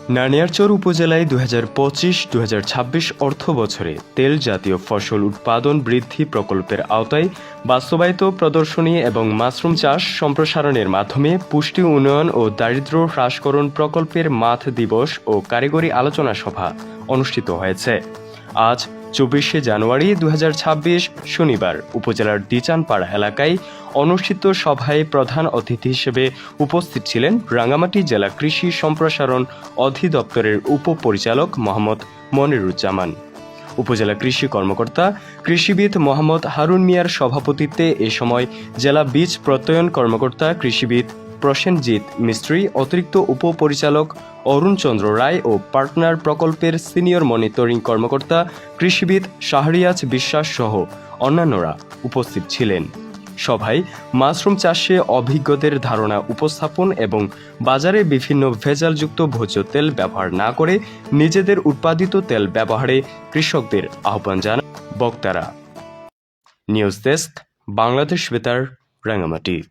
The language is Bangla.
নানিয়ারচর উপজেলায় 2025-2026 অর্থবছরে তেল জাতীয় ফসল উৎপাদন বৃদ্ধি প্রকল্পের আওতায় বাস্তবায়িত প্রদর্শনী এবং মাশরুম চাষ সম্প্রসারণের মাধ্যমে পুষ্টি উন্নয়ন ও দারিদ্র্য হ্রাসকরণ প্রকল্পের মাঠ দিবস ও কারিগরি আলোচনা সভা অনুষ্ঠিত হয়েছে। আজ 24শে জানুয়ারি 2026 শনিবার উপজেলার দিচানপাড়া এলাকায় অনুষ্ঠিত সভায় প্রধান অতিথি হিসেবে উপস্থিত ছিলেন রাঙ্গামাটি জেলা কৃষি সম্প্রসারণ অধিদপ্তরের উপপরিচালক মোহাম্মদ মনিরুজ্জামান। উপজেলা কৃষি কর্মকর্তা কৃষিবিদ মোহাম্মদ হারুন মিয়ার সভাপতিত্বে এ সময় জেলা বীজ প্রত্যয়ন কর্মকর্তা কৃষিবিদ প্রসেনজিৎ মিস্ত্রি, অতিরিক্ত উপপরিচালক অরুণ চন্দ্র রায় ও পার্টনার প্রকল্পের সিনিয়র মনিটরিং কর্মকর্তা কৃষিবিদ শাহরিয়াজ বিশ্বাস সহ অন্যান্যরা উপস্থিত ছিলেন। সভায় মাশরুম চাষে অভিজ্ঞদের ধারণা উপস্থাপন এবং বাজারে বিভিন্ন ভেজালযুক্ত ভোজ্য তেল ব্যবহার না করে নিজেদের উৎপাদিত তেল ব্যবহারে কৃষকদের আহ্বান জানান বক্তারা। নিউজ ডেস্ক, বাংলাদেশ বেতার, রাঙ্গামাটি।